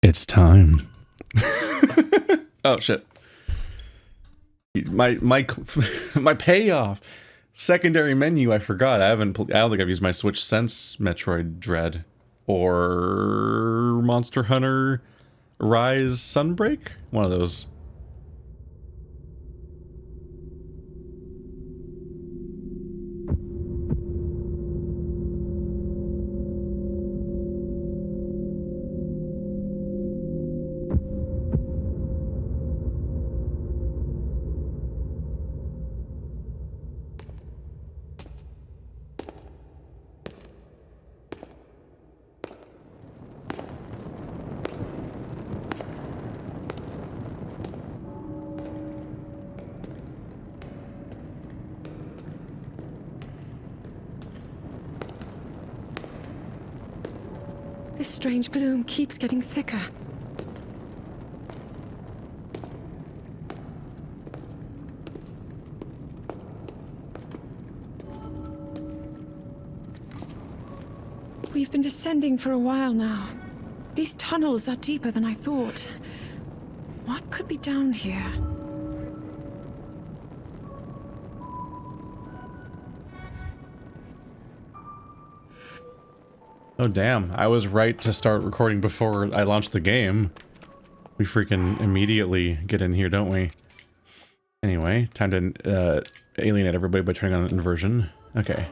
It's time. Oh shit. My my payoff. Secondary menu, I forgot. I don't think I've used my Switch since Metroid Dread or Monster Hunter Rise Sunbreak. One of those. This strange gloom keeps getting thicker. We've been descending for a while now. These tunnels are deeper than I thought. What could be down here? Oh damn, I was right to start recording before I launched the game. We freaking immediately get in here, don't we? Anyway, time to alienate everybody by turning on inversion. Okay.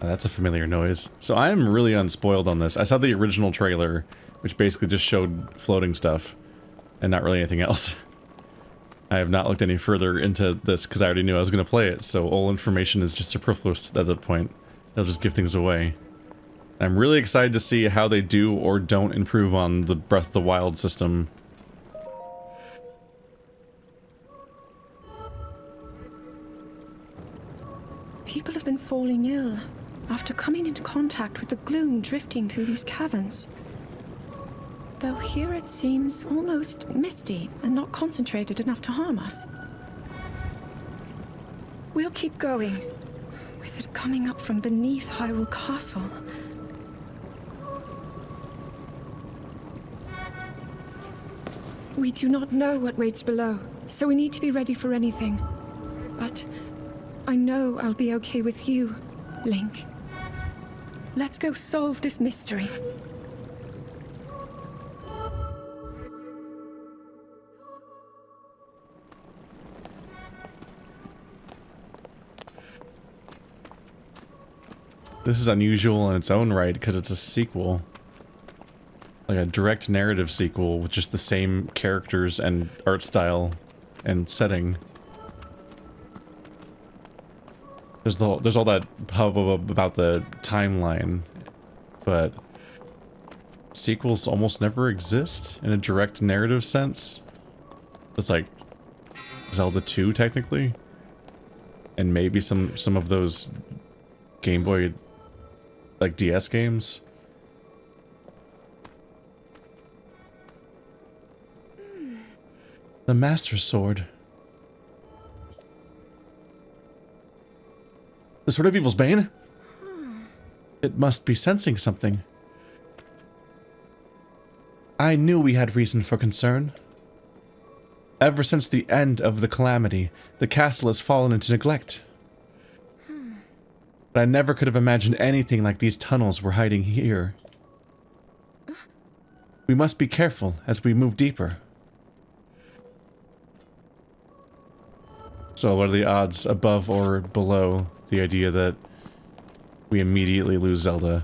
Oh, that's a familiar noise. So I'm really unspoiled on this. I saw the original trailer, which basically just showed floating stuff, and not really anything else. I have not looked any further into this because I already knew I was going to play it, so all information is just superfluous at that point. They'll just give things away. I'm really excited to see how they do or don't improve on the Breath of the Wild system. People have been falling ill after coming into contact with the gloom drifting through these caverns. Though here it seems almost misty and not concentrated enough to harm us. We'll keep going, with it coming up from beneath Hyrule Castle. We do not know what waits below, so we need to be ready for anything. But I know I'll be okay with you, Link. Let's go solve this mystery. This is unusual in its own right because it's a sequel. Like a direct narrative sequel with just the same characters and art style and setting. There's all that hubbub about the timeline, but sequels almost never exist in a direct narrative sense. It's like Zelda 2 technically, and maybe some of those Game Boy, like DS games. The Master Sword. The Sword of Evil's Bane? It must be sensing something. I knew we had reason for concern. Ever since the end of the calamity, the castle has fallen into neglect. But I never could have imagined anything like these tunnels were hiding here. We must be careful as we move deeper. So what are the odds above or below the idea that we immediately lose Zelda?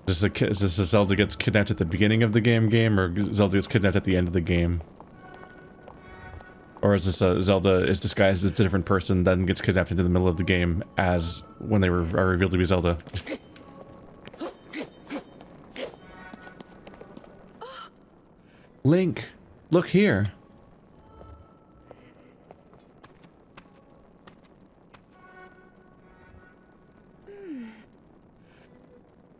Is this a Zelda gets kidnapped at the beginning of the game, or Zelda gets kidnapped at the end of the game? Or is this a Zelda is disguised as a different person, then gets kidnapped into the middle of the game as when they are revealed to be Zelda? Link, look here.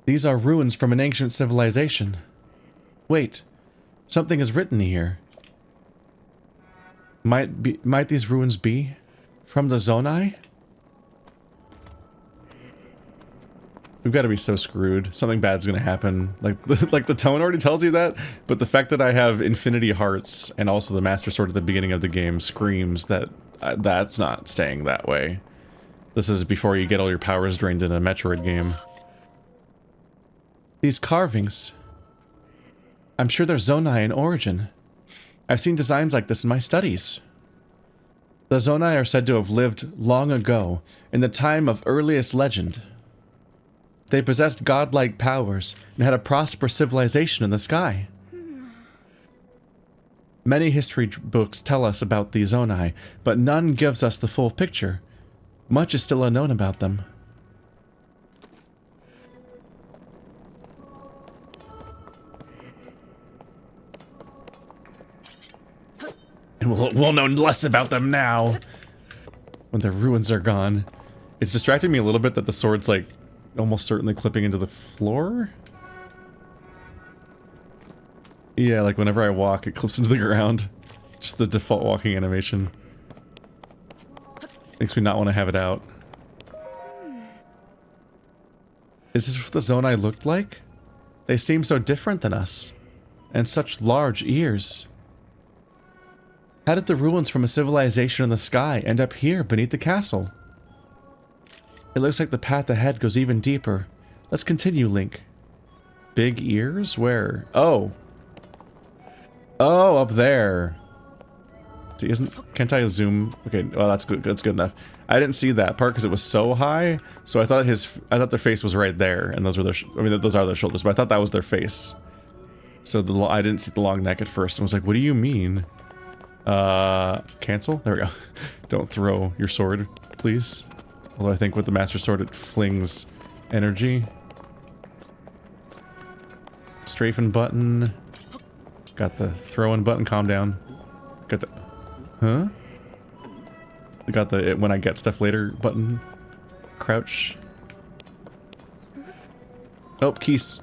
These are ruins from an ancient civilization. Wait, something is written here. Might these ruins be from the Zonai? We've got to be so screwed. Something bad's gonna happen. Like the tone already tells you that, but the fact that I have infinity hearts and also the Master Sword at the beginning of the game screams that that's not staying that way. This is before you get all your powers drained in a Metroid game. These carvings. I'm sure they're Zonai in origin. I've seen designs like this in my studies. The Zonai are said to have lived long ago, in the time of earliest legend. They possessed godlike powers and had a prosperous civilization in the sky. Many history books tell us about the Zonai, but none gives us the full picture. Much is still unknown about them. And we'll know less about them now, when their ruins are gone. It's distracting me a little bit that the sword's like almost certainly clipping into the floor. Yeah, like whenever I walk, it clips into the ground. Just the default walking animation. Makes me not want to have it out. Is this what the Zonai looked like? They seem so different than us. And such large ears. How did the ruins from a civilization in the sky end up here beneath the castle? It looks like the path ahead goes even deeper. Let's continue, Link. Big ears? Where? Oh. Oh, up there. See, can't I zoom? Okay, well that's good. That's good enough. I didn't see that part because it was so high. So I thought their face was right there, and those were their. I mean, those are their shoulders, but I thought that was their face. So I didn't see the long neck at first, and was like, "What do you mean?" Cancel? There we go. Don't throw your sword, please. Although I think with the Master Sword it flings energy. Strafing button. Got the throwing button, calm down. Got the... Huh? Got the when I get stuff later button. Crouch. Oh, keys.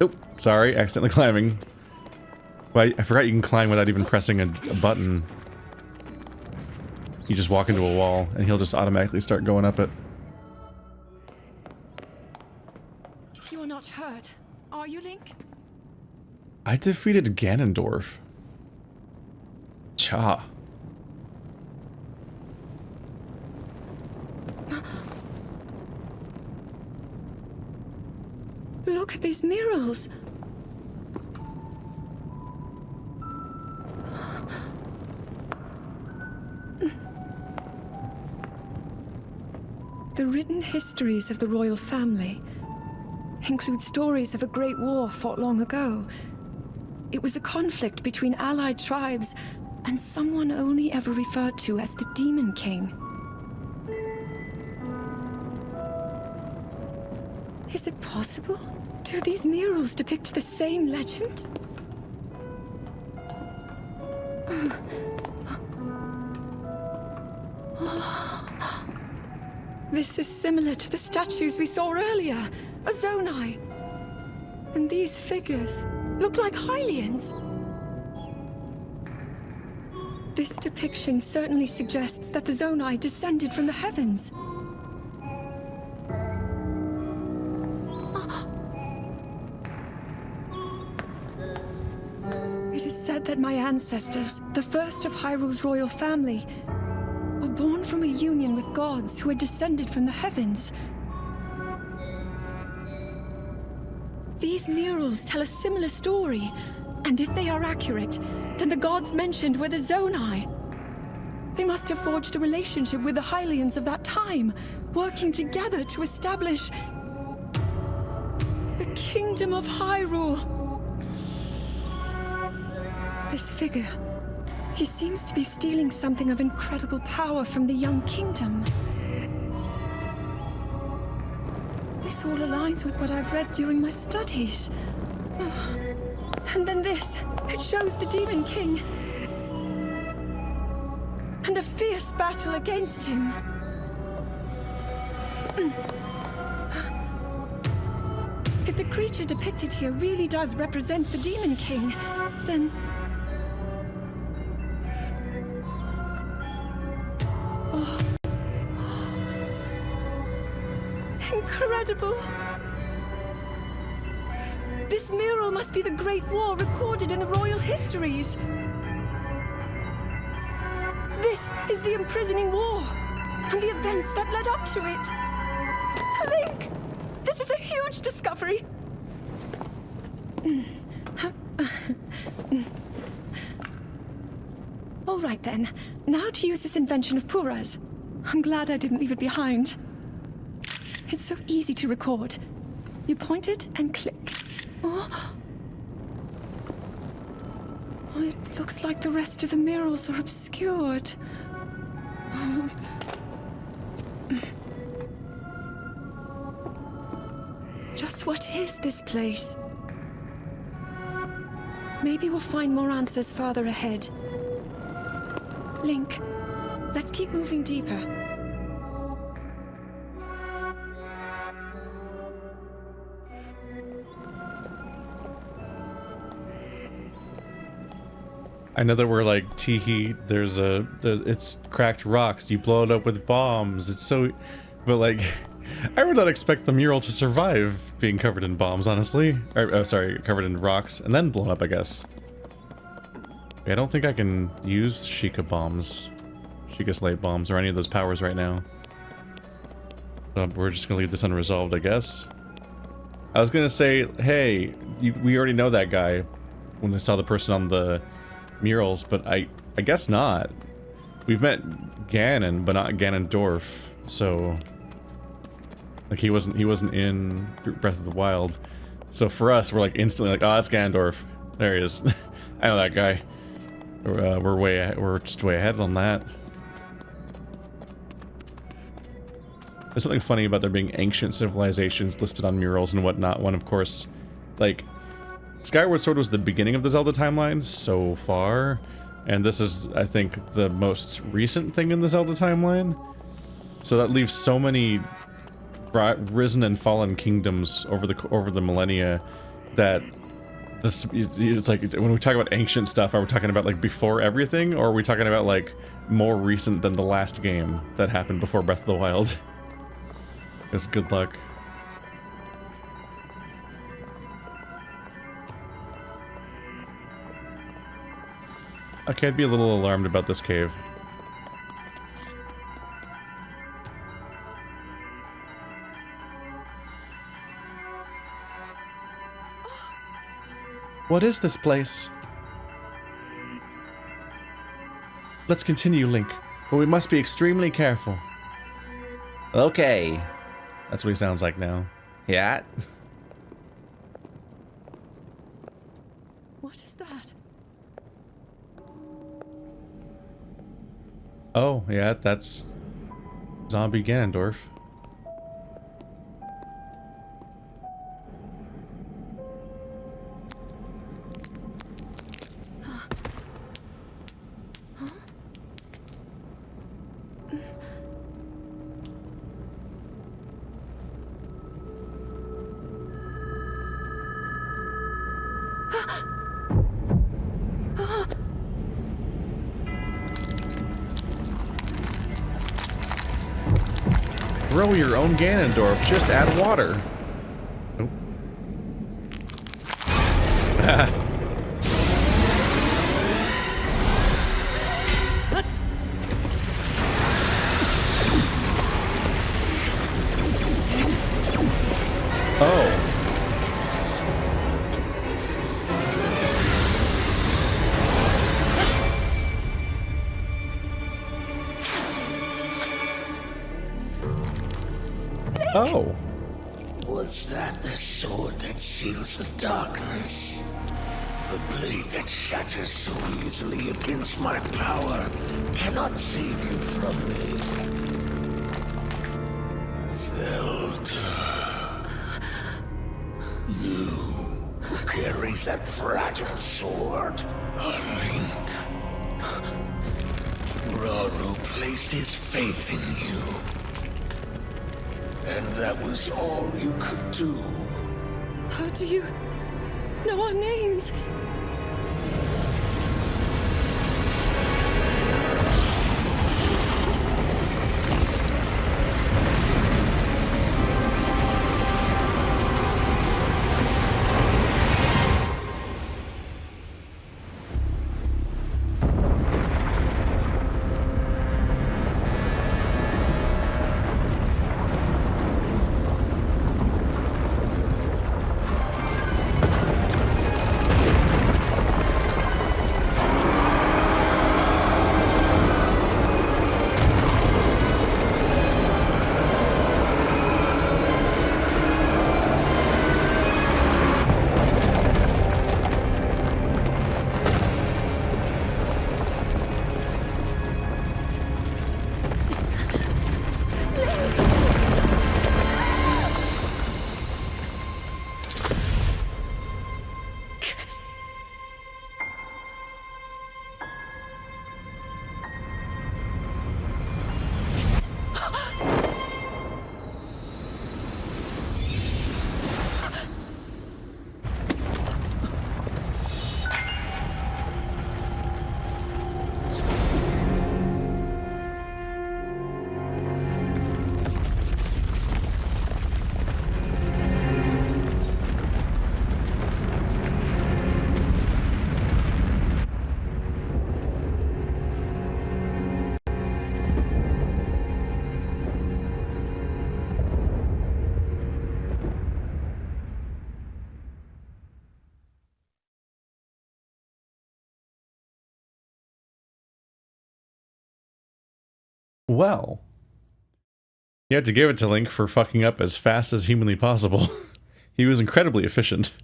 Oh, sorry, accidentally climbing. Well, I forgot you can climb without even pressing a button. You just walk into a wall, and he'll just automatically start going up it. You are not hurt, are you, Link? I defeated Ganondorf. Cha. Look at these murals. The written histories of the royal family include stories of a great war fought long ago. It was a conflict between allied tribes and someone only ever referred to as the Demon King. Is it possible? Do these murals depict the same legend? This is similar to the statues we saw earlier, a Zonai. And these figures look like Hylians. This depiction certainly suggests that the Zonai descended from the heavens. It is said that my ancestors, the first of Hyrule's royal family, were born from a union with gods who had descended from the heavens. These murals tell a similar story, and if they are accurate, then the gods mentioned were the Zonai. They must have forged a relationship with the Hylians of that time, working together to establish the Kingdom of Hyrule. This figure, he seems to be stealing something of incredible power from the young kingdom. This all aligns with what I've read during my studies. And then this, it shows the Demon King. And a fierce battle against him. If the creature depicted here really does represent the Demon King, then... incredible. This mural must be the Great War recorded in the royal histories. This is the imprisoning war and the events that led up to it. Link! This is a huge discovery. All right then. Now to use this invention of Pura's. I'm glad I didn't leave it behind. It's so easy to record. You point it and click. Oh, it looks like the rest of the murals are obscured. Just what is this place? Maybe we'll find more answers farther ahead. Link, let's keep moving deeper. I know that we're like, teehee, it's cracked rocks, you blow it up with bombs, it's so, but like, I would not expect the mural to survive being covered in bombs, honestly. Sorry, covered in rocks, and then blown up, I guess. I don't think I can use Sheikah bombs, Sheikah Slate bombs, or any of those powers right now. So we're just gonna leave this unresolved, I guess. I was gonna say, hey, we already know that guy when I saw the person on the murals, but I guess not. We've met Ganon, but not Ganondorf, so like he wasn't in Breath of the Wild. So for us, we're like instantly like, oh, that's Ganondorf. There he is. I know that guy. We're just way ahead on that. There's something funny about there being ancient civilizations listed on murals and whatnot. One, of course, like Skyward Sword was the beginning of the Zelda timeline so far, and this is, I think, the most recent thing in the Zelda timeline. So that leaves so many risen and fallen kingdoms over the millennia that this, it's like when we talk about ancient stuff, are we talking about like before everything, or are we talking about like more recent than the last game that happened before Breath of the Wild? Guess good luck. Okay, I'd be a little alarmed about this cave. What is this place? Let's continue, Link, but we must be extremely careful. Okay. That's what he sounds like now. Yeah. What is that? Oh, yeah, that's zombie Ganondorf. Grow your own Ganondorf, just add water. Oh. Oh. Oh. Was that the sword that seals the darkness? The blade that shatters so easily against my power cannot save you from me. Zelda. You who carries that fragile sword. A Link. Rauru placed his faith in you. And that was all you could do. How do you know our names? Well, you had to give it to Link for fucking up as fast as humanly possible. He was incredibly efficient.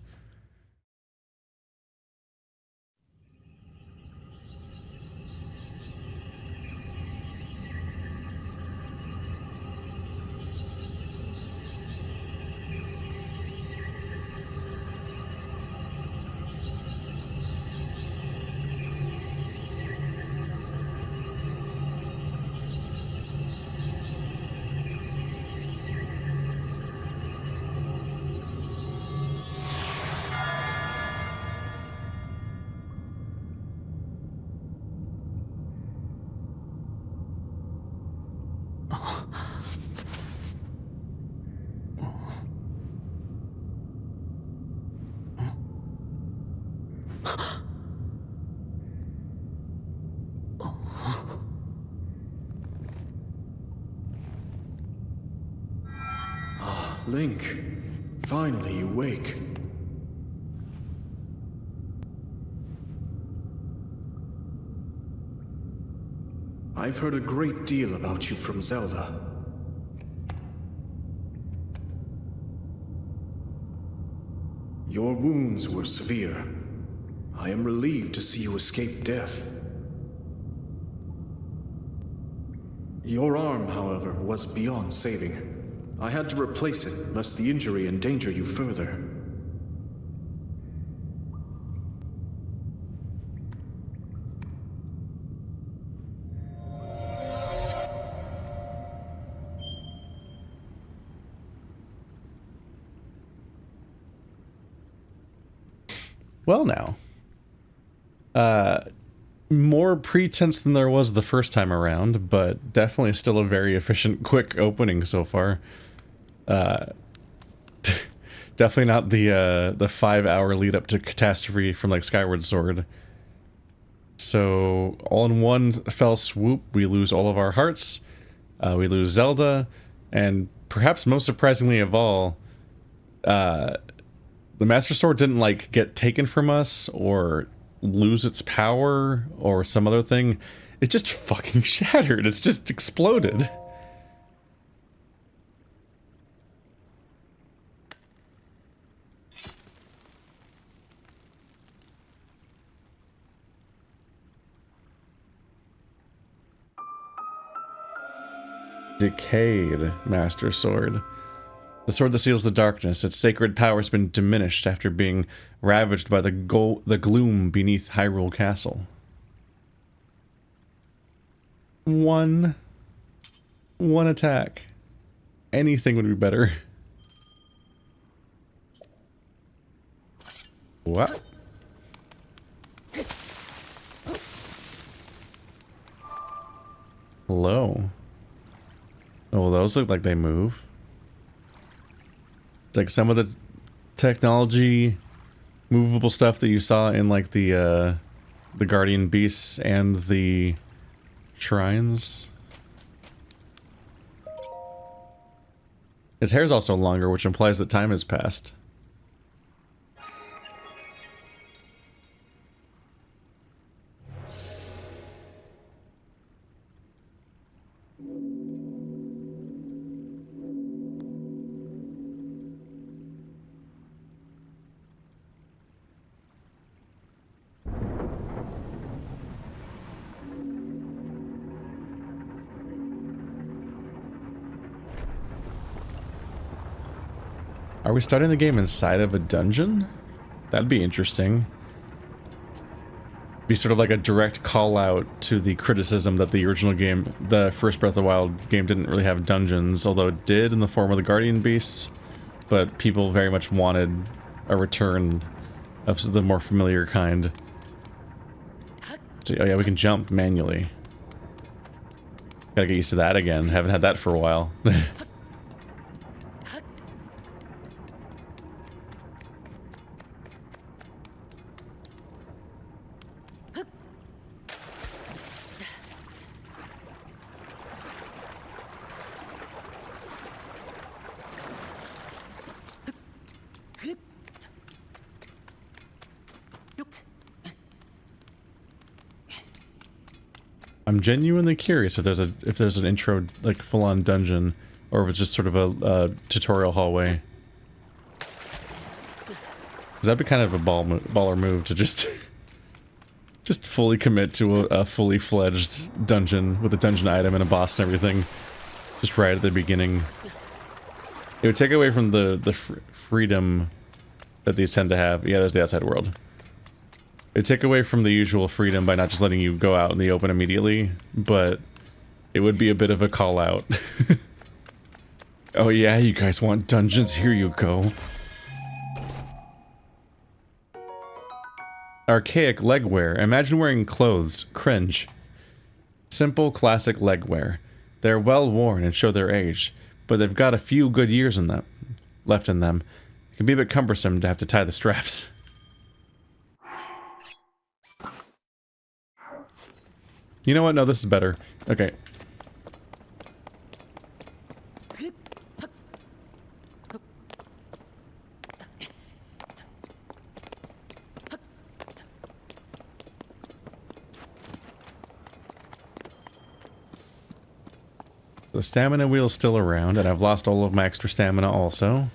Link, finally you wake. I've heard a great deal about you from Zelda. Your wounds were severe. I am relieved to see you escape death. Your arm, however, was beyond saving. I had to replace it, lest the injury endanger you further. Well now. More pretense than there was the first time around, but definitely still a very efficient, quick opening so far. Definitely not the 5-hour lead up to catastrophe from like Skyward Sword. So all in one fell swoop, we lose all of our hearts, we lose Zelda, and perhaps most surprisingly of all, the Master Sword didn't like get taken from us or lose its power or some other thing. It just fucking shattered. It's just exploded. Decayed Master Sword. The sword that seals the darkness. Its sacred power has been diminished after being ravaged by the gloom beneath Hyrule Castle. One attack. Anything would be better. What? Hello. Oh, those look like they move. It's like some of the technology, movable stuff that you saw in like the Guardian Beasts and the shrines. His hair's also longer, which implies that time has passed. Are we starting the game inside of a dungeon? That'd be interesting. Be sort of like a direct call out to the criticism that the original game, the first Breath of the Wild game, didn't really have dungeons, although it did in the form of the Guardian Beasts, but people very much wanted a return of the more familiar kind. So, oh yeah, we can jump manually. Gotta get used to that again. Haven't had that for a while. I'm genuinely curious if there's an intro, like, full-on dungeon, or if it's just sort of a tutorial hallway. 'Cause that'd be kind of a baller move to just fully commit to a fully fledged dungeon with a dungeon item and a boss and everything, just right at the beginning. It would take away from the freedom that these tend to have. Yeah, there's the outside world. It would take away from the usual freedom by not just letting you go out in the open immediately, but it would be a bit of a call out. Oh yeah, you guys want dungeons? Here you go. Archaic legwear. Imagine wearing clothes. Cringe. Simple, classic legwear. They're well worn and show their age, but they've got a few good years in them, left in them. It can be a bit cumbersome to have to tie the straps. You know what? No, this is better. Okay. The stamina wheel's still around, and I've lost all of my extra stamina also.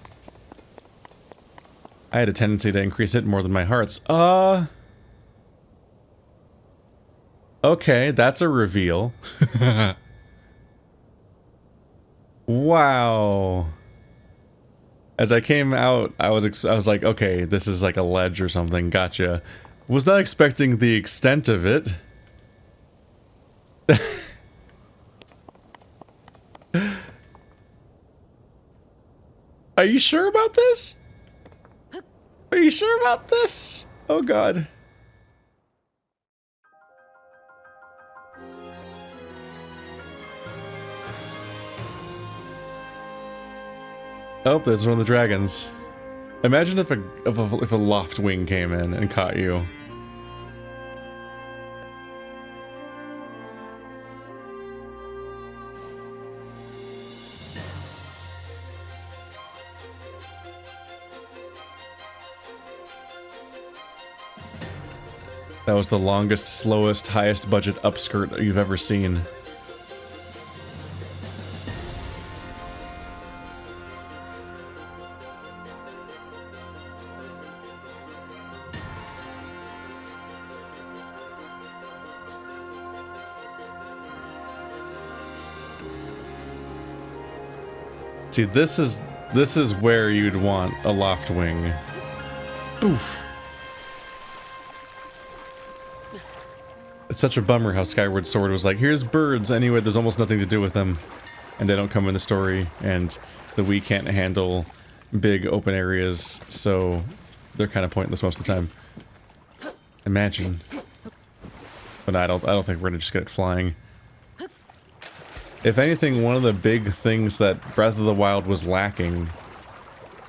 I had a tendency to increase it more than my heart's. Okay, that's a reveal. Wow. As I came out, I was like, okay, this is like a ledge or something. Gotcha. Was not expecting the extent of it. Are you sure about this? Are you sure about this? Oh god. Oh, there's one of the dragons. Imagine if a loft wing came in and caught you. That was the longest, slowest, highest budget upskirt you've ever seen. See, this is where you'd want a loft wing. Oof. It's such a bummer how Skyward Sword was like, here's birds, anyway, there's almost nothing to do with them. And they don't come in the story, and the Wii can't handle big open areas, so they're kind of pointless most of the time. Imagine. But I don't think we're gonna just get it flying. If anything, one of the big things that Breath of the Wild was lacking,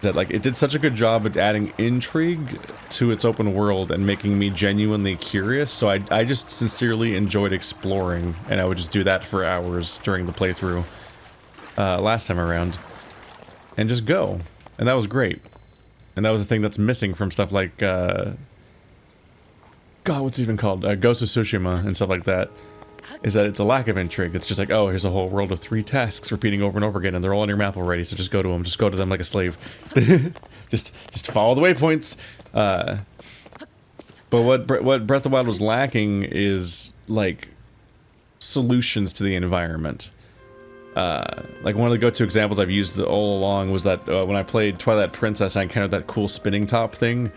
that like it did such a good job at adding intrigue to its open world and making me genuinely curious, so I just sincerely enjoyed exploring, and I would just do that for hours during the playthrough last time around, and just go, and that was great. And that was the thing that's missing from stuff like God, what's it even called? Ghost of Tsushima and stuff like that. Is that it's a lack of intrigue. It's just like, oh, here's a whole world of 3 tasks repeating over and over again, and they're all on your map already, so just go to them. Just go to them like a slave. just follow the waypoints. But what Breath of the Wild was lacking is, like, solutions to the environment. Like, one of the go-to examples I've used all along was that when I played Twilight Princess, I encountered that cool spinning top thing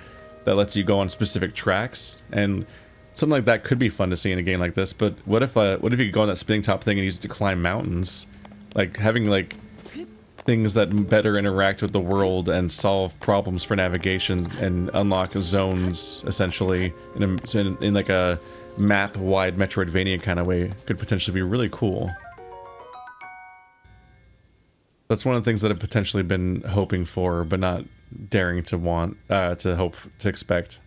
that lets you go on specific tracks, and something like that could be fun to see in a game like this. But what if you could go on that spinning top thing and use it to climb mountains? Like, having, like, things that better interact with the world and solve problems for navigation and unlock zones, essentially, in like a map-wide Metroidvania kind of way, could potentially be really cool. That's one of the things that I've potentially been hoping for, but not daring to want, to hope, to expect.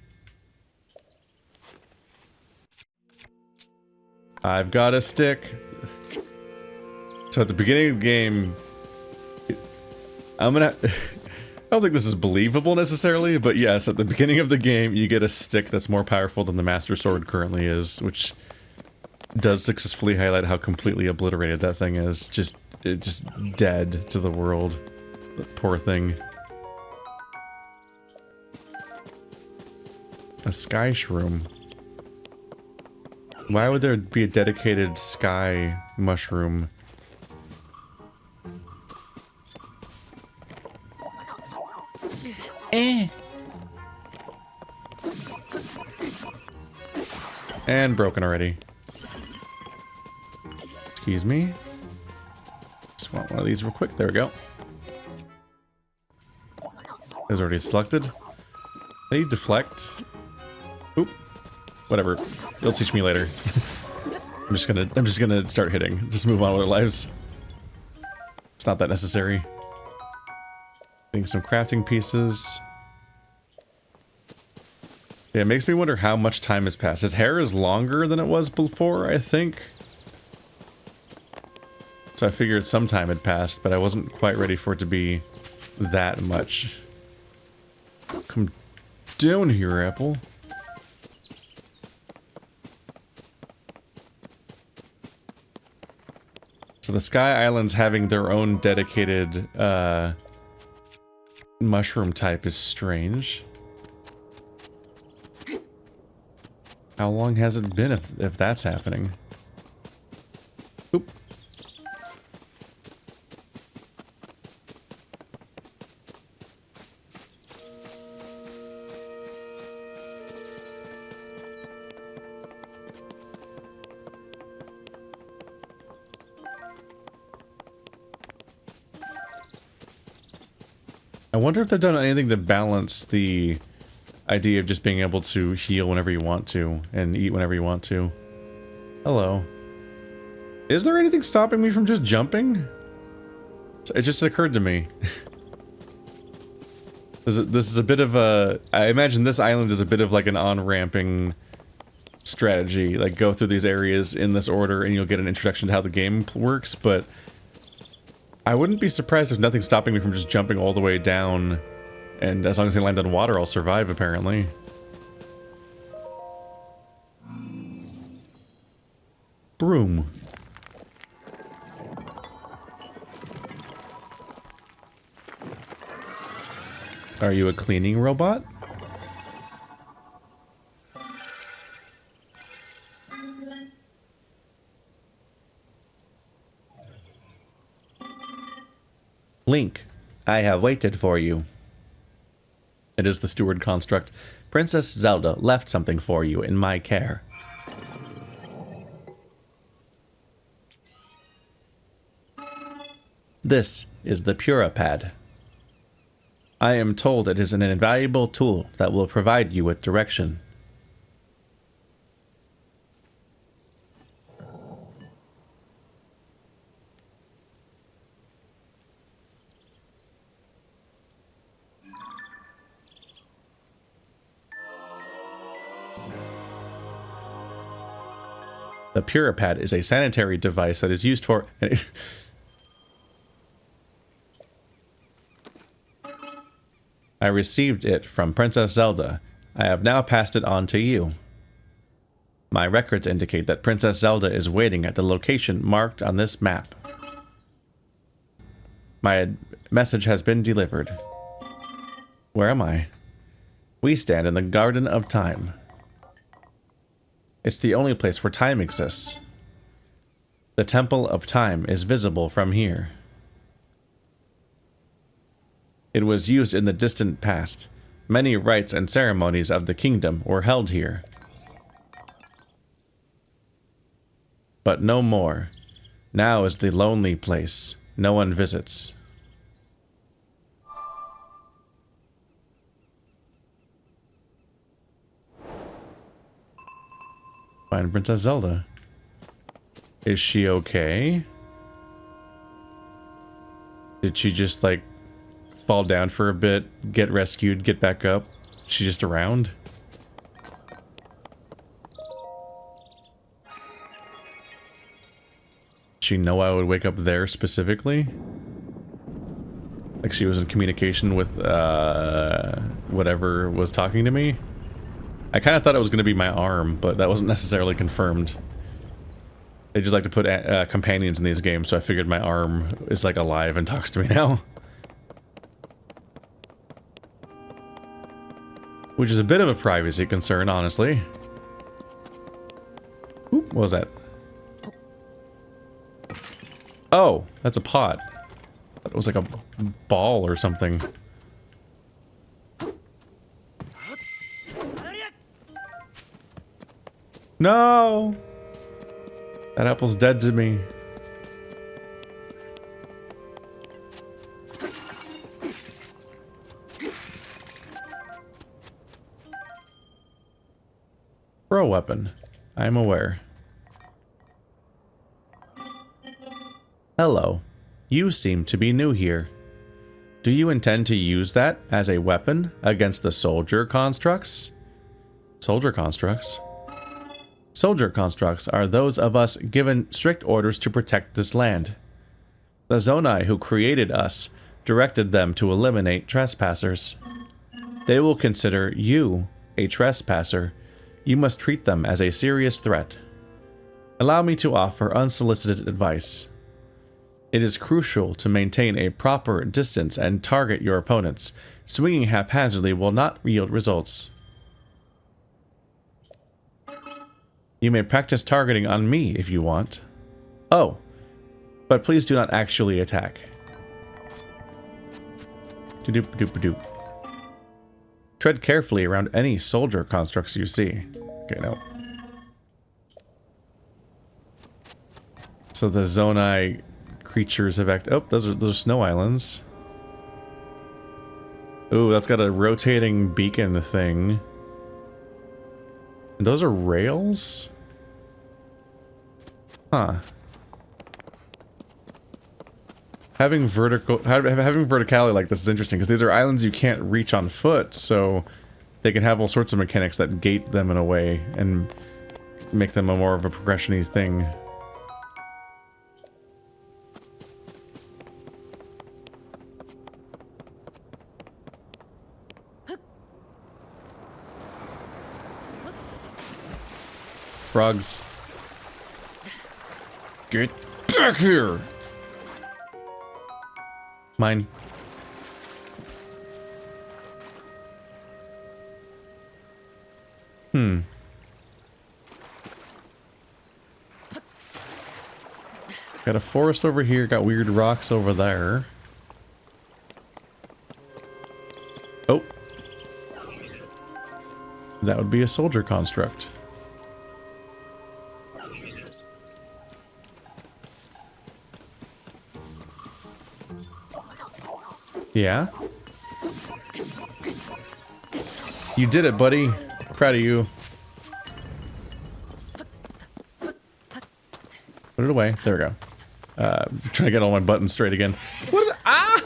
I've got a stick. So at the beginning of the game, I'm gonna... I don't think this is believable necessarily, but yes, at the beginning of the game, you get a stick that's more powerful than the Master Sword currently is, which does successfully highlight how completely obliterated that thing is. Just dead to the world. That poor thing. A sky shroom. Why would there be a dedicated sky mushroom? And broken already. Excuse me. Just want one of these real quick. There we go. Is already selected. I need deflect. Oop. Whatever. You'll teach me later. I'm just gonna start hitting. Just move on with our lives. It's not that necessary. Getting some crafting pieces. Yeah, it makes me wonder how much time has passed. His hair is longer than it was before, I think. So I figured some time had passed, but I wasn't quite ready for it to be that much. Come down here, Apple. So the Sky Islands having their own dedicated mushroom type is strange. How long has it been if that's happening? Oop. I wonder if they've done anything to balance the idea of just being able to heal whenever you want to and eat whenever you want to. Hello. Is there anything stopping me from just jumping? It just occurred to me. This is a bit of a... I imagine this island is a bit of like an on-ramping strategy. Like, go through these areas in this order and you'll get an introduction to how the game works, but I wouldn't be surprised if nothing's stopping me from just jumping all the way down. And as long as I land on water, I'll survive, apparently. Broom. Are you a cleaning robot? Link, I have waited for you. It is the steward construct. Princess Zelda left something for you in my care. This is the Puripad. I am told it is an invaluable tool that will provide you with direction. The Puripad is a sanitary device that is used for... I received it from Princess Zelda. I have now passed it on to you. My records indicate that Princess Zelda is waiting at the location marked on this map. My message has been delivered. Where am I? We stand in the Garden of Time. It's the only place where time exists. The Temple of Time is visible from here. It was used in the distant past. Many rites and ceremonies of the kingdom were held here. But no more. Now is the lonely place. No one visits. Find Princess Zelda. Is she okay? Did she just, like, fall down for a bit, get rescued, get back up? She just around? She know I would wake up there specifically? Like she was in communication with, whatever was talking to me? I kind of thought it was going to be my arm, but that wasn't necessarily confirmed. They just like to put companions in these games, so I figured my arm is like alive and talks to me now. Which is a bit of a privacy concern, honestly. Oop, what was that? Oh, that's a pot. I thought it was like a ball or something. No! That apple's dead to me. Throw weapon. I am aware. Hello. You seem to be new here. Do you intend to use that as a weapon against the soldier constructs? Soldier constructs? Soldier constructs are those of us given strict orders to protect this land. The Zonai who created us directed them to eliminate trespassers. They will consider you a trespasser. You must treat them as a serious threat. Allow me to offer unsolicited advice. It is crucial to maintain a proper distance and target your opponents. Swinging haphazardly will not yield results. You may practice targeting on me if you want. Oh, but please do not actually attack. Doop-doop-doop. Tread carefully around any soldier constructs you see. Okay, no. So the Zonai creatures have oh, those are snow islands. Ooh, that's got a rotating beacon thing. And those are rails? Huh. Having verticality like this is interesting because these are islands you can't reach on foot, so they can have all sorts of mechanics that gate them in a way and make them a more of a progression-y thing. Frogs. Get back here! Mine. Got a forest over here, got weird rocks over there. Oh. That would be a soldier construct. Yeah? You did it, buddy. Proud of you. Put it away. There we go. Trying to get all my buttons straight again. What is it? Ah!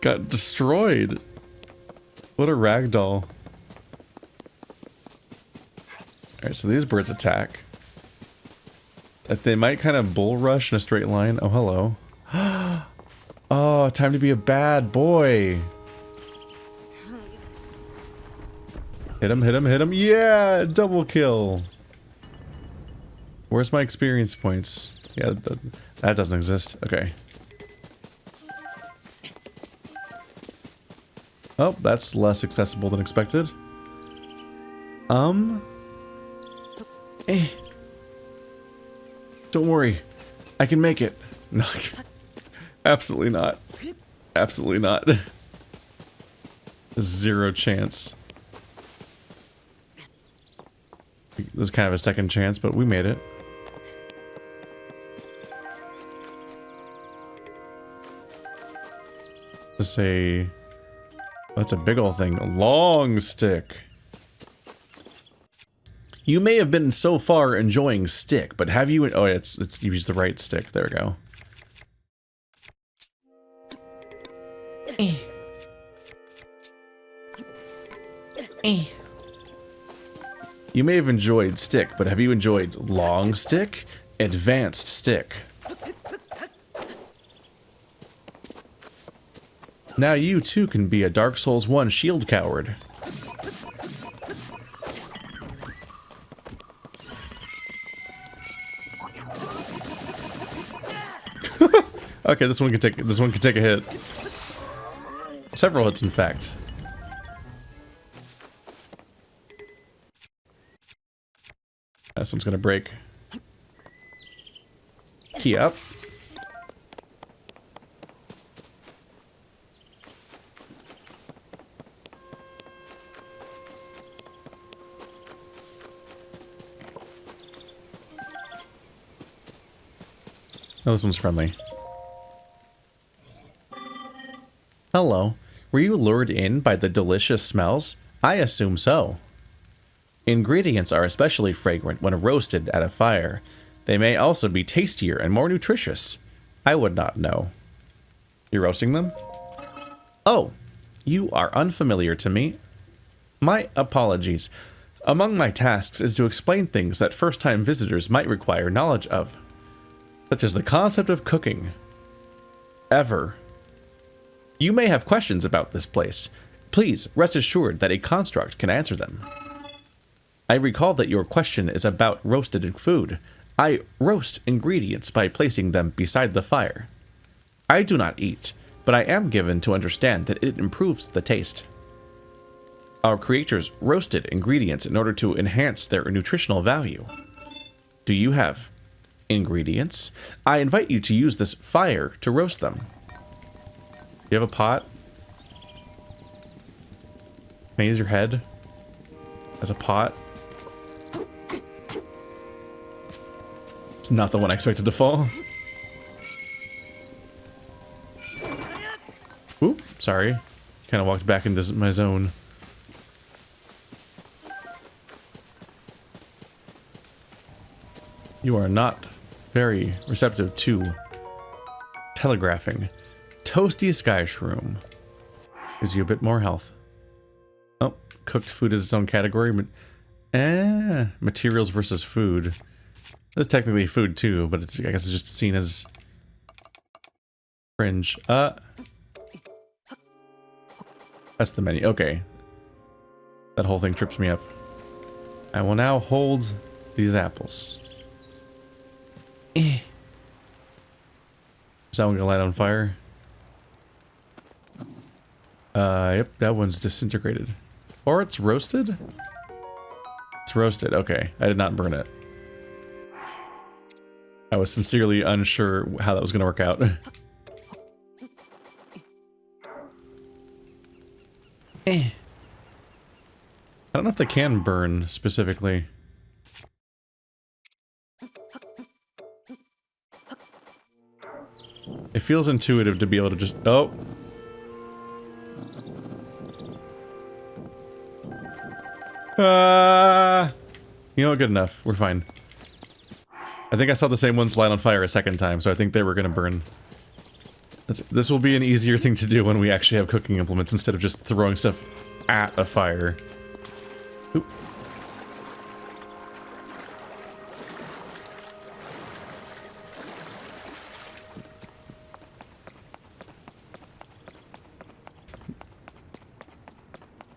Got destroyed. What a ragdoll. Alright, so these birds attack. They might kind of bull rush in a straight line. Oh, hello. Oh, time to be a bad boy. Hit him, hit him, hit him. Yeah, double kill. Where's my experience points? Yeah, that doesn't exist. Okay. Oh, that's less accessible than expected. Don't worry. I can make it. No, absolutely not. Absolutely not. Zero chance. There's kind of a second chance, but we made it. Just a... That's a big old thing. A long stick. You may have been so far enjoying stick, but have you... Oh, it's you use the right stick. There we go. You may have enjoyed stick, but have you enjoyed long stick? Advanced stick. Now you too can be a Dark Souls 1 shield coward. Okay, this one can take a hit. Several hits, in fact. This one's gonna break. Key up. Oh, this one's friendly. Hello. Were you lured in by the delicious smells? I assume so. Ingredients are especially fragrant when roasted at a fire. They may also be tastier and more nutritious. I would not know. You're roasting them? Oh, you are unfamiliar to me. My apologies. Among my tasks is to explain things that first-time visitors might require knowledge of, such as the concept of cooking. Ever. You may have questions about this place. Please rest assured that a construct can answer them. I recall that your question is about roasted food. I roast ingredients by placing them beside the fire. I do not eat, but I am given to understand that it improves the taste. Our creators roasted ingredients in order to enhance their nutritional value. Do you have ingredients? I invite you to use this fire to roast them. Do you have a pot? Can I use your head as a pot? It's not the one I expected to fall. Oop, sorry. Kind of walked back into my zone. You are not very receptive to telegraphing. Toasty Sky Shroom gives you a bit more health. Oh, cooked food is its own category, but materials versus food. This is technically food too, but I guess it's just seen as fringe. That's the menu. Okay. That whole thing trips me up. I will now hold these apples. Is that one gonna light on fire? Yep, that one's disintegrated. Or it's roasted? It's roasted, okay. I did not burn it. I was sincerely unsure how that was gonna work out. I don't know if they can burn specifically. It feels intuitive to be able to just... Oh! You know what? Good enough. We're fine. I think I saw the same ones light on fire a second time, so I think they were gonna burn. This will be an easier thing to do when we actually have cooking implements instead of just throwing stuff at a fire. Oop.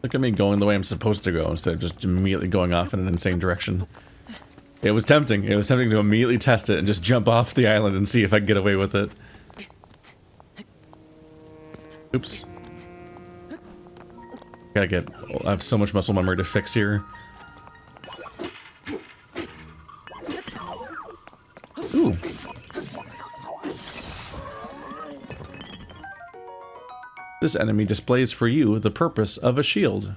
Look at me going the way I'm supposed to go instead of just immediately going off in an insane direction. It was tempting. It was tempting to immediately test it and just jump off the island and see if I could get away with it. Oops. I have so much muscle memory to fix here. Ooh. This enemy displays for you the purpose of a shield.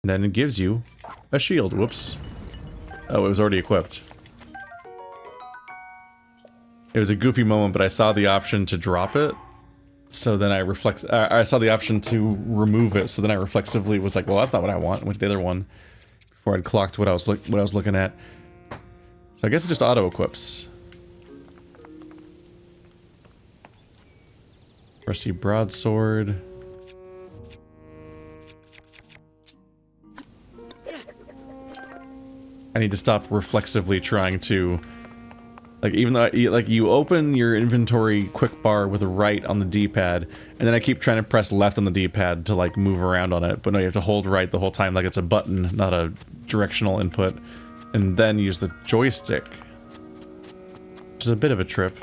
And then it gives you a shield. Whoops. Oh, it was already equipped. It was a goofy moment, but I saw the option to drop it. So then I saw the option to remove it, so then I reflexively was like, well, that's not what I want. Went to the other one before I'd clocked what I was looking at. So I guess it just auto-equips. Rusty broadsword. I need to stop reflexively trying to Like, even though, like, you open your inventory quick bar with a right on the D-pad, and then I keep trying to press left on the D-pad to, like, move around on it, but no, you have to hold right the whole time like it's a button, not a directional input, and then use the joystick. Which is a bit of a trip.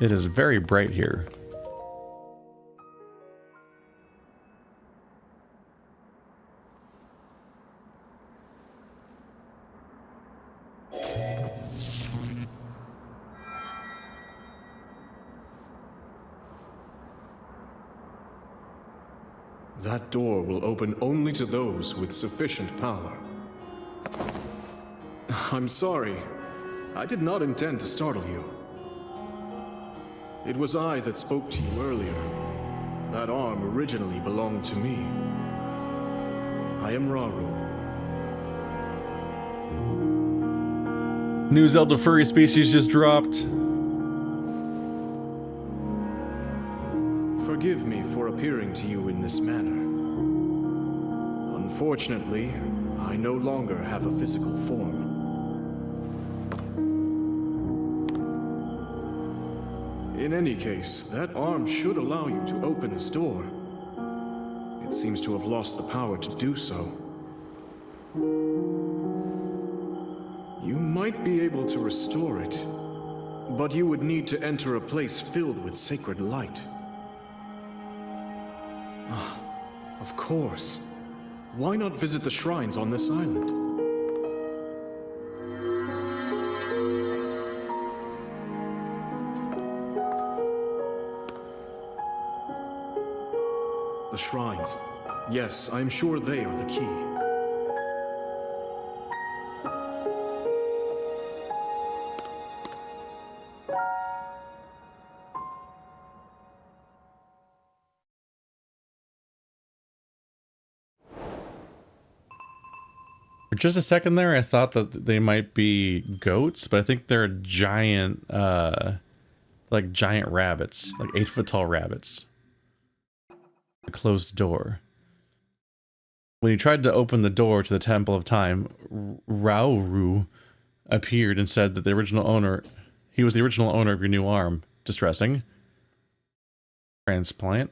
It is very bright here. That door will open only to those with sufficient power. I'm sorry. I did not intend to startle you. It was I that spoke to you earlier. That arm originally belonged to me. I am Rauru. New Zelda furry species just dropped. Forgive me for appearing to you in this manner. Unfortunately, I no longer have a physical form. In any case, that arm should allow you to open this door. It seems to have lost the power to do so. You might be able to restore it, but you would need to enter a place filled with sacred light. Of course. Why not visit the shrines on this island? The shrines. Yes, I'm sure they are the key. For just a second there, I thought that they might be goats, but I think they're giant, like giant rabbits, like 8-foot tall rabbits. A closed door. When you tried to open the door to the Temple of Time, Rauru appeared and said that the original owner, he was the original owner of your new arm. Distressing. Transplant.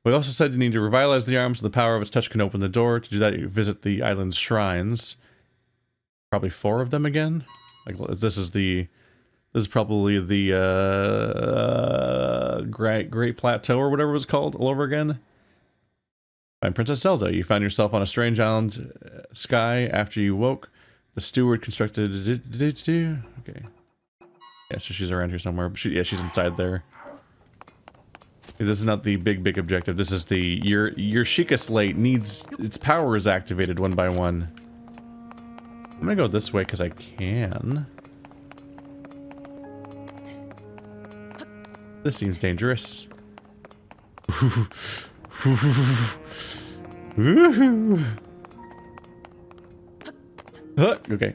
We also said you need to revitalize the arm so the power of its touch can open the door. To do that, you visit the island's shrines. Probably 4 of them again. Like this is probably the Great Plateau or whatever it was called all over again. Find Princess Zelda. You found yourself on a strange island sky after you woke. The steward constructed. Okay. Yeah, so she's around here somewhere. Yeah, she's inside there. This is not the big objective. This is the your Sheikah slate needs its power is activated one by one. I'm gonna go this way because I can. This seems dangerous. Okay.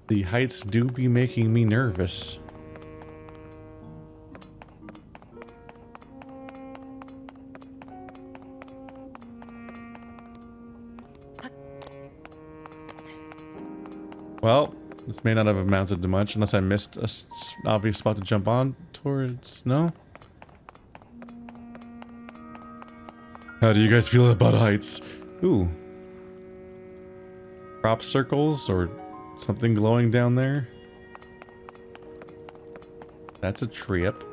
The heights do be making me nervous. Well, this may not have amounted to much unless I missed a obvious spot to jump on towards. No? How do you guys feel about heights? Ooh. Crop circles or something glowing down there? That's a trip.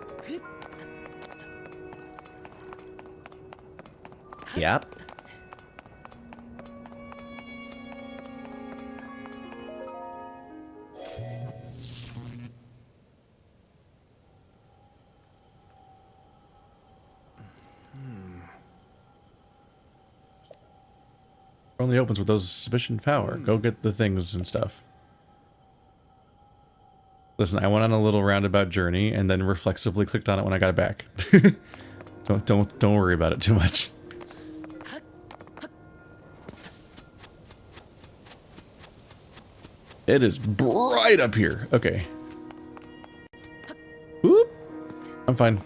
Yep. Only opens with those sufficient power. Go get the things and stuff. Listen, I went on a little roundabout journey and then reflexively clicked on it when I got it back. Don't worry about it too much. It is bright up here. Okay. Whoop. I'm fine.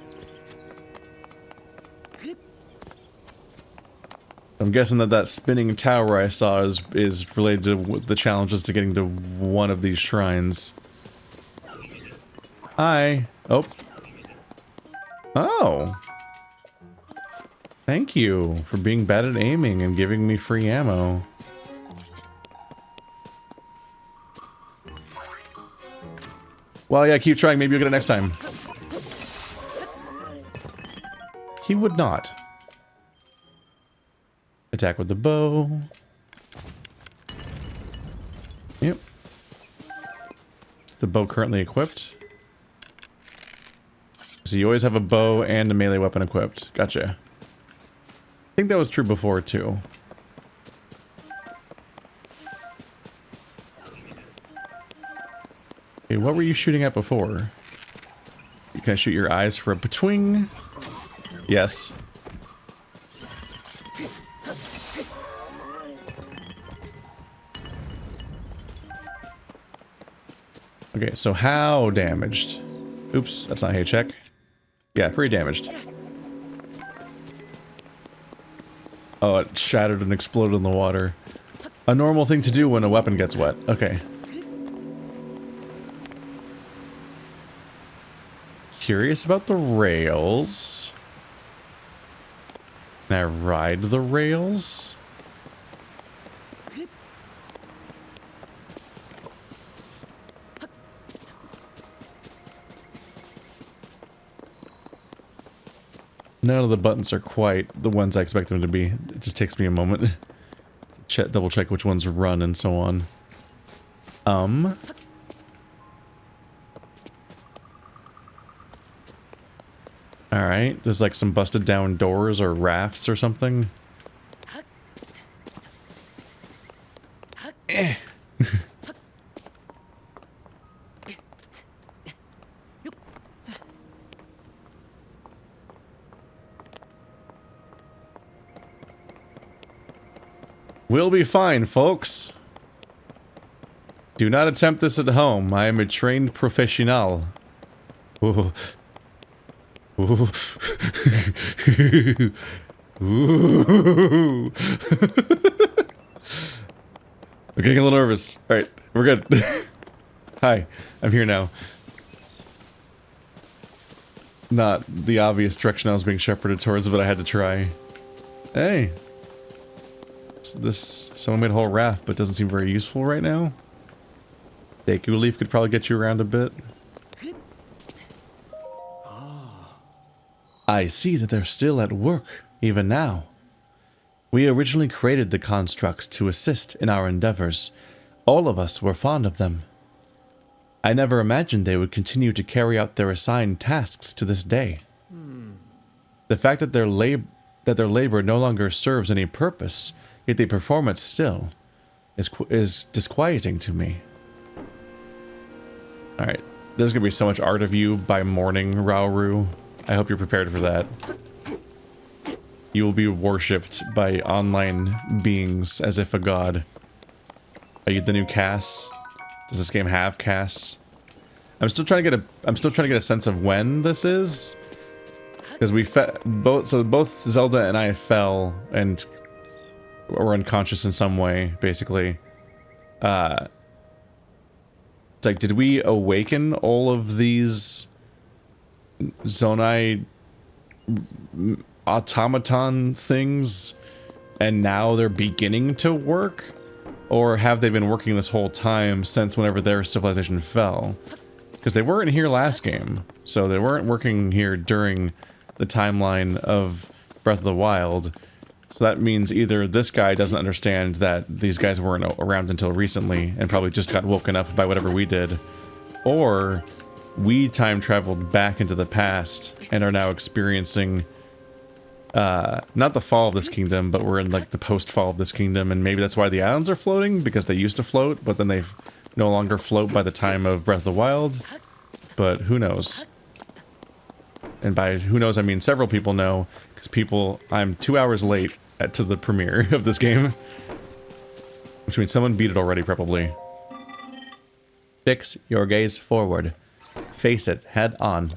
I'm guessing that that spinning tower I saw is related to the challenges to getting to one of these shrines. Hi. Oh. Oh. Thank you for being bad at aiming and giving me free ammo. Well, yeah, keep trying. Maybe you'll get it next time. He would not. Attack with the bow. Yep. Is the bow currently equipped? So you always have a bow and a melee weapon equipped. Gotcha. I think that was true before, too. Okay, what were you shooting at before? You can shoot your eyes for a patwing? Yes. Okay, so how damaged? Oops, that's not hay check. Yeah, pretty damaged. Oh, it shattered and exploded in the water. A normal thing to do when a weapon gets wet. Okay. Curious about the rails. Can I ride the rails? None of the buttons are quite the ones I expect them to be. It just takes me a moment to double check which ones run and so on. Alright, there's like some busted down doors or rafts or something. Eh. We'll be fine, folks. Do not attempt this at home. I am a trained professional. Ooh. Ooh. Ooh. I'm getting a little nervous. Alright, we're good. Hi, I'm here now. Not the obvious direction I was being shepherded towards, but I had to try. Hey. Someone made a whole raft, but doesn't seem very useful right now. Deku Leaf could probably get you around a bit. I see that they're still at work, even now. We originally created the constructs to assist in our endeavors. All of us were fond of them. I never imagined they would continue to carry out their assigned tasks to this day. The fact that their labor no longer serves any purpose, yet they perform it still, is disquieting to me. Alright, there's gonna be so much art of you by morning, Rauru. I hope you're prepared for that. You will be worshipped by online beings as if a god. Are you the new Cass? Does this game have Cass? I'm still trying to get a sense of when this is, because both Zelda and I fell and were unconscious in some way, basically. It's like, did we awaken all of these Zonai automaton things and now they're beginning to work? Or have they been working this whole time since whenever their civilization fell? Because they weren't here last game, so they weren't working here during the timeline of Breath of the Wild. So that means either this guy doesn't understand that these guys weren't around until recently and probably just got woken up by whatever we did, or we time traveled back into the past and are now experiencing not the fall of this kingdom, but we're in like the post-fall of this kingdom, and maybe that's why the islands are floating, because they used to float, but then they no longer float by the time of Breath of the Wild. But who knows? And by who knows, I mean several people know, because I'm 2 hours late to the premiere of this game. Which means someone beat it already, probably. Fix your gaze forward. Face it head on.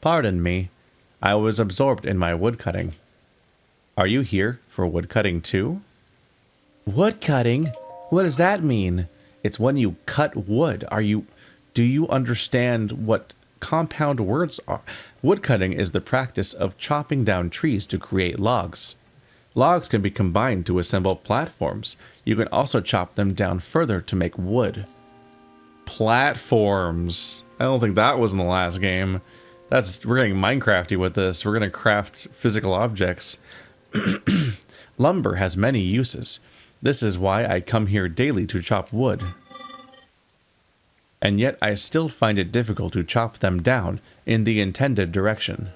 Pardon me. I was absorbed in my woodcutting. Are you here for woodcutting too? Woodcutting? What does that mean? It's when you cut wood. Do you understand what compound words are? Woodcutting is the practice of chopping down trees to create logs. Logs can be combined to assemble platforms. You can also chop them down further to make wood. Platforms. I don't think that was in the last game. We're getting Minecrafty with this. We're gonna craft physical objects. Lumber has many uses. This is why I come here daily to chop wood. And yet I still find it difficult to chop them down in the intended direction.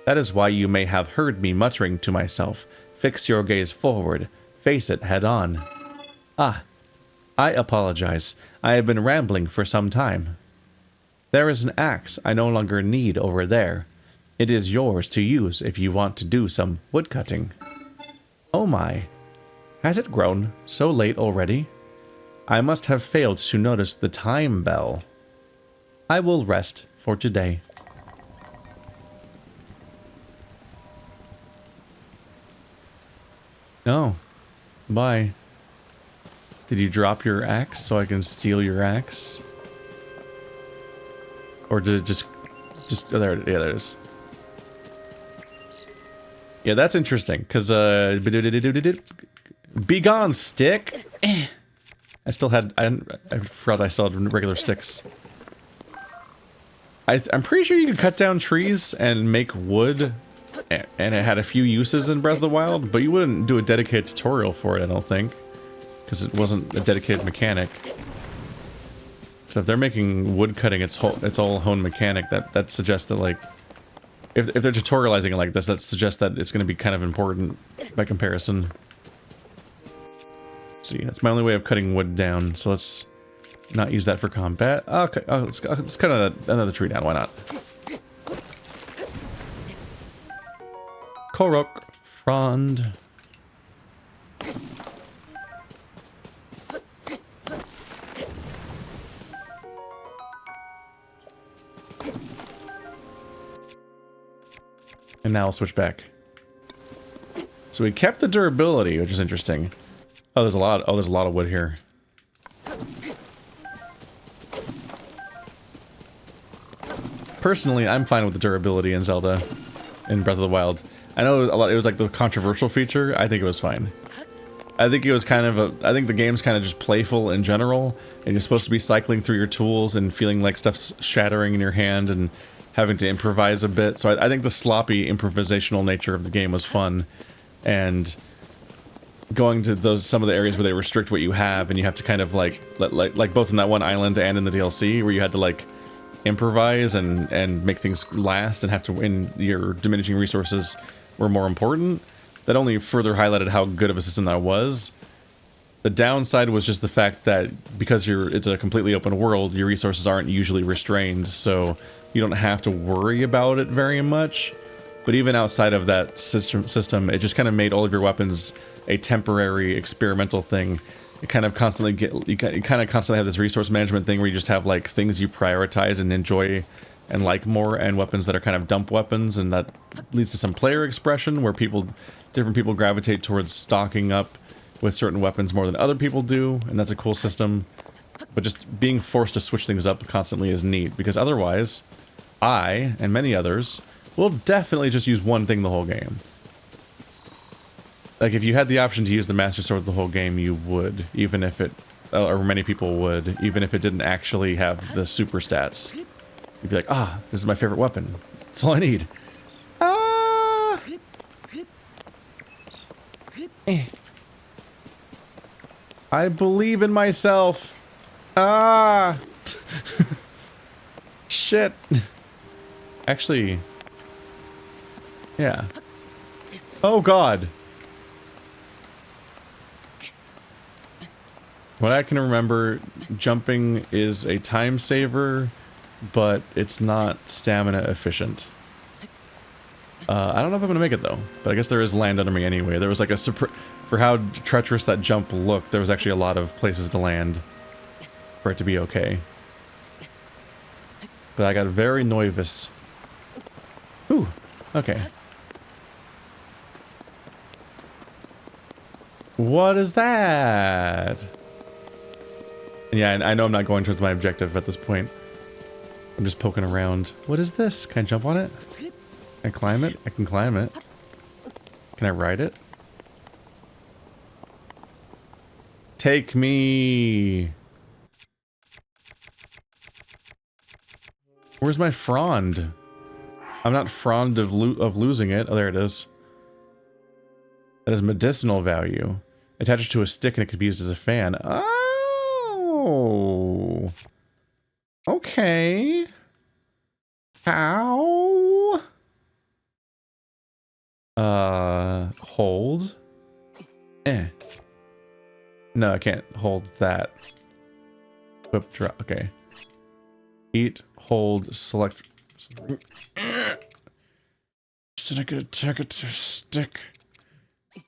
That is why you may have heard me muttering to myself, fix your gaze forward, face it head on. Ah, I apologize. I have been rambling for some time. There is an axe I no longer need over there. It is yours to use if you want to do some woodcutting. Oh my, has it grown so late already? I must have failed to notice the time bell. I will rest for today. Oh, bye. Did you drop your axe so I can steal your axe? Or did it just oh, there it is. Yeah, that's interesting, because, be gone, stick! I forgot I still had regular sticks. I'm pretty sure you could cut down trees and make wood, and it had a few uses in Breath of the Wild, but you wouldn't do a dedicated tutorial for it, I don't think, because it wasn't a dedicated mechanic. So if they're making wood cutting its all own mechanic, that suggests that, like, if they're tutorializing it like this, that suggests that it's going to be kind of important by comparison. Let's see, that's my only way of cutting wood down, so let's not use that for combat. Okay, let's cut another tree down, why not? Korok Frond. And now I'll switch back. So we kept the durability, which is interesting. Oh, there's a lot of wood here. Personally, I'm fine with the durability in Zelda, in Breath of the Wild. I know it was like the controversial feature. I think it was fine. I think it was kind of I think the game's kind of just playful in general, and you're supposed to be cycling through your tools and feeling like stuff's shattering in your hand and having to improvise a bit. So I think the sloppy improvisational nature of the game was fun, and going to some of the areas where they restrict what you have and you have to kind of like both in that one island and in the DLC where you had to like improvise and make things last and have to win, your diminishing resources were more important. That only further highlighted how good of a system that was. The downside was just the fact that because it's a completely open world, your resources aren't usually restrained, so you don't have to worry about it very much. But even outside of that system, it just kind of made all of your weapons a temporary experimental thing. You kind of constantly have this resource management thing where you just have like things you prioritize and enjoy and like more, and weapons that are kind of dump weapons, and that leads to some player expression where different people gravitate towards stocking up with certain weapons more than other people do, and that's a cool system. But just being forced to switch things up constantly is neat, because otherwise, I, and many others, will definitely just use one thing the whole game. Like, if you had the option to use the Master Sword the whole game, you would, even if it, or many people would, even if it didn't actually have the super stats. You'd be like, ah, this is my favorite weapon. That's all I need. Ah! I believe in myself. Ah! Shit. Actually, yeah. Oh god. What I can remember, jumping is a time saver, but it's not stamina efficient. I don't know if I'm gonna make it though, but I guess there is land under me anyway. There was like for how treacherous that jump looked, there was actually a lot of places to land for it to be okay. But I got very nervous. Ooh, okay. What is that? Yeah, I know I'm not going towards my objective at this point. I'm just poking around. What is this? Can I jump on it? Can I climb it? I can climb it. Can I ride it? Take me. Where's my frond? I'm not frond of losing it. Oh, there it is. That has medicinal value. Attached to a stick and it could be used as a fan. Oh. Okay. How? Hold. No, I can't hold that. Whip drop. Okay. Eat, hold, select. Should I get attack it to stick?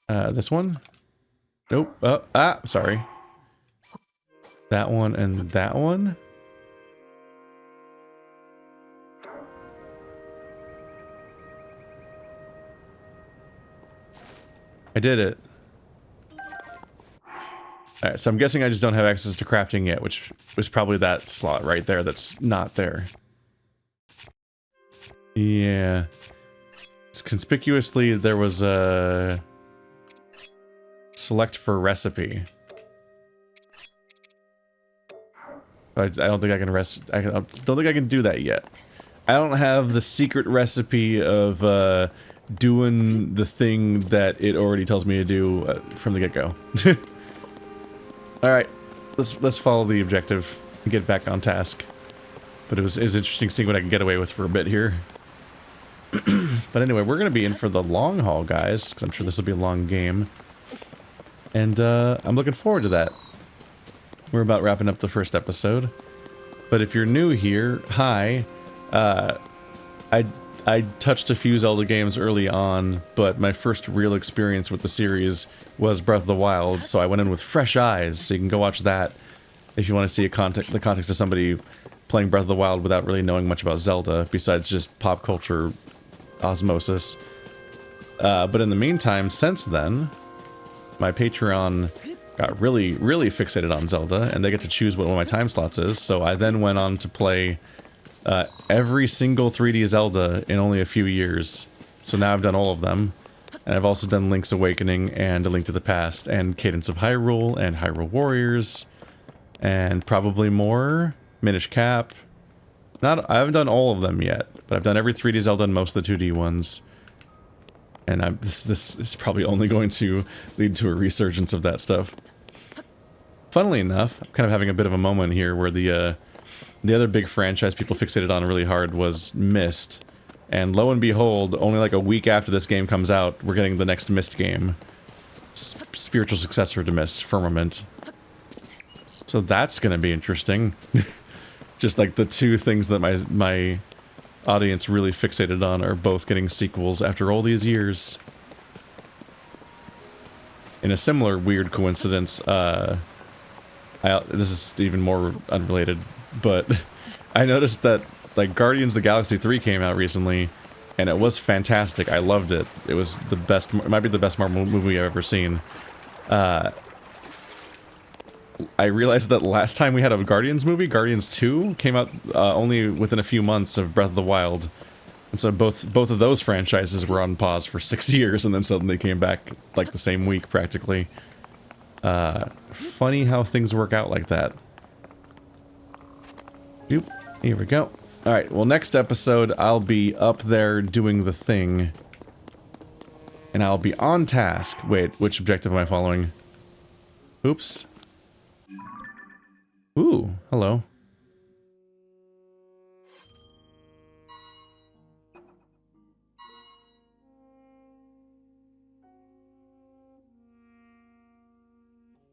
This one? Nope. Sorry. That one and that one? I did it. Alright, so I'm guessing I just don't have access to crafting yet, which was probably that slot right there that's not there. Yeah. Conspicuously, there was a select for recipe. I don't think I can I don't think I can do that yet. I don't have the secret recipe of doing the thing that it already tells me to do from the get-go. All right, let's follow the objective and get back on task. But it was interesting seeing what I can get away with for a bit here. But anyway, we're gonna be in for the long haul, guys, because I'm sure this will be a long game. And I'm looking forward to that. We're about wrapping up the first episode. But if you're new here, hi. I touched a few Zelda games early on, but my first real experience with the series was Breath of the Wild, so I went in with fresh eyes, so you can go watch that if you want to see the context of somebody playing Breath of the Wild without really knowing much about Zelda, besides just pop culture osmosis. But in the meantime, since then, my Patreon got really fixated on Zelda, and they get to choose what one of my time slots is, so I then went on to play every single 3D Zelda in only a few years. So now I've done all of them, and I've also done Link's Awakening and A Link to the Past and Cadence of Hyrule and Hyrule Warriors and probably more. Minish Cap. I haven't done all of them yet, but I've done every 3D Zelda and most of the 2D ones. And this is probably only going to lead to a resurgence of that stuff. Funnily enough, I'm kind of having a bit of a moment here where the other big franchise people fixated on really hard was Myst. And lo and behold, only like a week after this game comes out, we're getting the next Myst game. Spiritual successor to Myst, Firmament. So that's gonna be interesting. Just like the two things that my audience really fixated on are both getting sequels after all these years. In a similar weird coincidence, this is even more unrelated, but I noticed that like Guardians of the Galaxy 3 came out recently, and it was fantastic. I loved it. It was the best, it might be the best Marvel movie I've ever seen. I realized that last time we had a Guardians movie, Guardians 2, came out only within a few months of Breath of the Wild. And so both of those franchises were on pause for 6 years, and then suddenly came back like the same week, practically. Funny how things work out like that. Doop. Here we go. Alright, well next episode I'll be up there doing the thing. And I'll be on task. Wait, which objective am I following? Oops. Ooh, hello.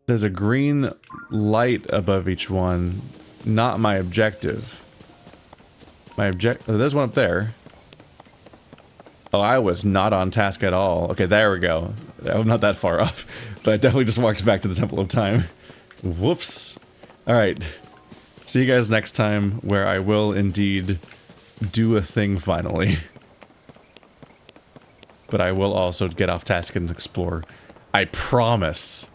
There's a green light above each one. Not my objective. Oh, there's one up there. Oh, I was not on task at all. Okay, there we go. I'm not that far off. But I definitely just walked back to the Temple of Time. Whoops. Alright. See you guys next time, where I will indeed do a thing finally. But I will also get off task and explore. I promise.